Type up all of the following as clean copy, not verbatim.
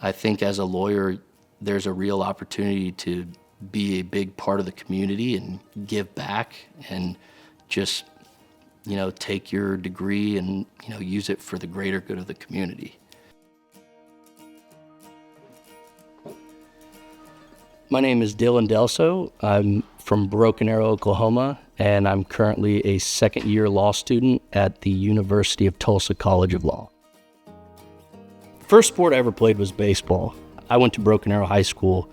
I think as a lawyer, there's a real opportunity to be a big part of the community and give back and just, take your degree and, use it for the greater good of the community. My name is Delso. I'm from Broken Arrow, Oklahoma, and I'm currently a second-year law student at the University of Tulsa College of Law. First sport I ever played was baseball. I went to Broken Arrow High School,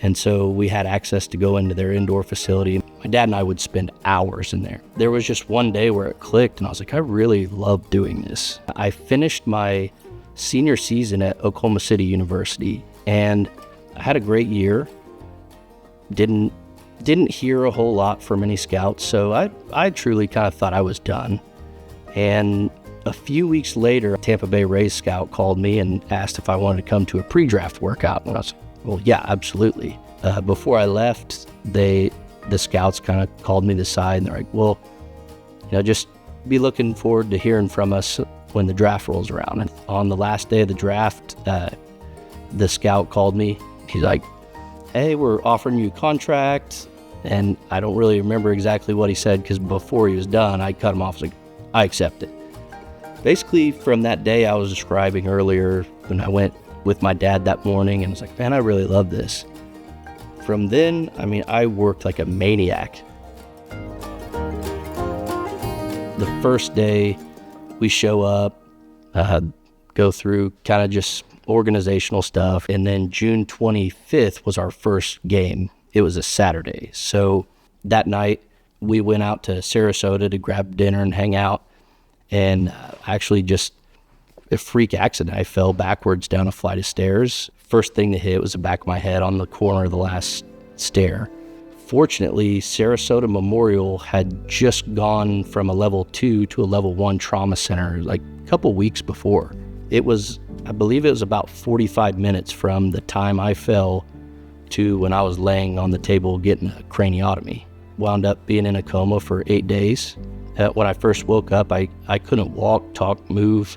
and so we had access to go into their indoor facility. My dad and I would spend hours in there. There was just one day where it clicked, and I was like, I really love doing this. I finished my senior season at Oklahoma City University, and I had a great year. Didn't hear a whole lot from any scouts, so I truly kind of thought I was done. And a few weeks later, a Tampa Bay Rays scout called me and asked if I wanted to come to a pre-draft workout. And I was like, well, yeah, absolutely. Before I left, the scouts kind of called me to the side, and they're like, well, just be looking forward to hearing from us when the draft rolls around. And on the last day of the draft, the scout called me. He's like, hey, we're offering you a contract. And I don't really remember exactly what he said, because before he was done, I cut him off. I was like, I accept it. Basically, from that day I was describing earlier, when I went with my dad that morning, and I was like, man, I really love this. From then, I worked like a maniac. The first day we show up, go through kind of just organizational stuff, and then June 25th was our first game. It was a Saturday. So that night we went out to Sarasota to grab dinner and hang out. And actually just a freak accident. I fell backwards down a flight of stairs. First thing to hit was the back of my head on the corner of the last stair. Fortunately, Sarasota Memorial had just gone from a level 2 to a level 1 trauma center like a couple weeks before. I believe it was about 45 minutes from the time I fell to when I was laying on the table getting a craniotomy. Wound up being in a coma for 8 days. When I first woke up, I couldn't walk, talk, move.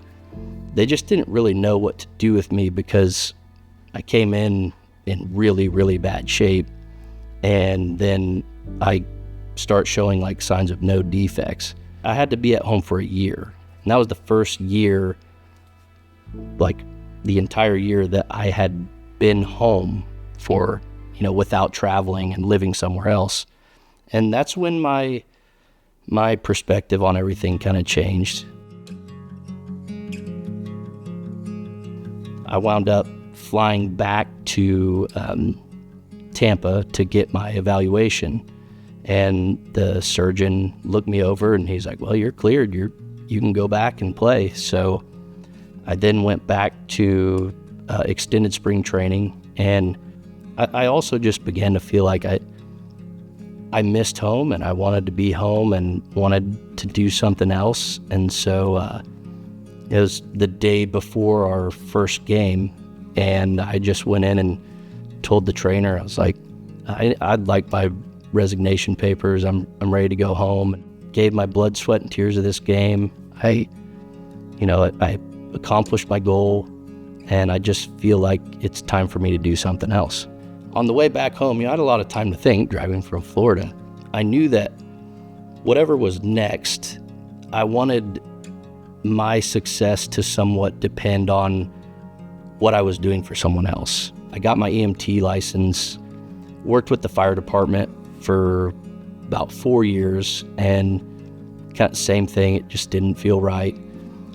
They just didn't really know what to do with me, because I came in really, really bad shape. And then I start showing like signs of no defects. I had to be at home for a year. And that was the first year, like the entire year, that I had been home for, without traveling and living somewhere else. And that's when my perspective on everything kind of changed. I wound up flying back to Tampa to get my evaluation, and the surgeon looked me over and he's like, well, you're cleared. You can go back and play. So I then went back to extended spring training, and I also just began to feel like I missed home, and I wanted to be home and wanted to do something else. And so it was the day before our first game, and I just went in and told the trainer, I was like, I'd like my resignation papers. I'm ready to go home. And gave my blood, sweat, and tears of this game. I accomplished my goal, and I just feel like it's time for me to do something else. On the way back home, I had a lot of time to think driving from Florida. I knew that whatever was next, I wanted my success to somewhat depend on what I was doing for someone else. I got my EMT license, worked with the fire department for about 4 years, and kind of same thing, it just didn't feel right.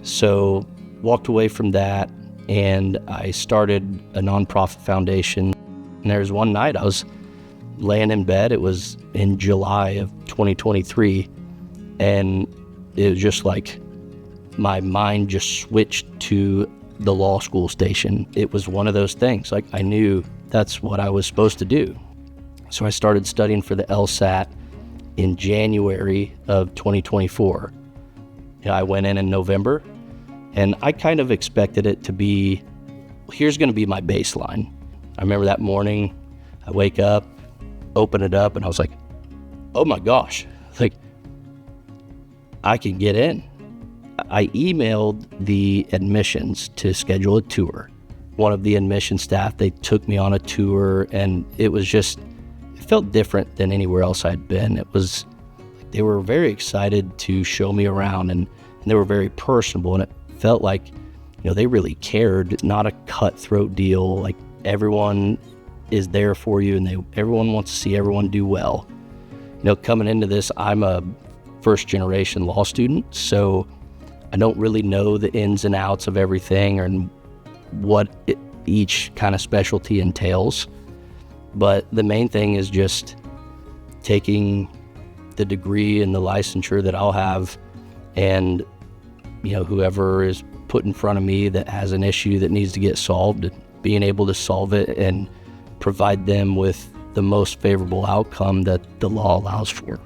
So walked away from that, and I started a nonprofit foundation. And there was one night I was laying in bed. It was in July of 2023. And it was just like my mind just switched to the law school station. It was one of those things. Like I knew that's what I was supposed to do. So I started studying for the LSAT in January of 2024. I went in November, and I kind of expected it to be, here's going to be my baseline. I remember that morning, I wake up, open it up, and I was like, oh my gosh, like I can get in. I emailed the admissions to schedule a tour, one of the admission staff. They took me on a tour, and it felt different than anywhere else I'd been. They were very excited to show me around, and they were very personable, and it felt like, they really cared, not a cutthroat deal. Like, everyone is there for you, and everyone wants to see everyone do well. Coming into this, I'm a first-generation law student, so I don't really know the ins and outs of everything and what each kind of specialty entails. But the main thing is just taking the degree and the licensure that I'll have, and whoever is put in front of me that has an issue that needs to get solved, being able to solve it and provide them with the most favorable outcome that the law allows for.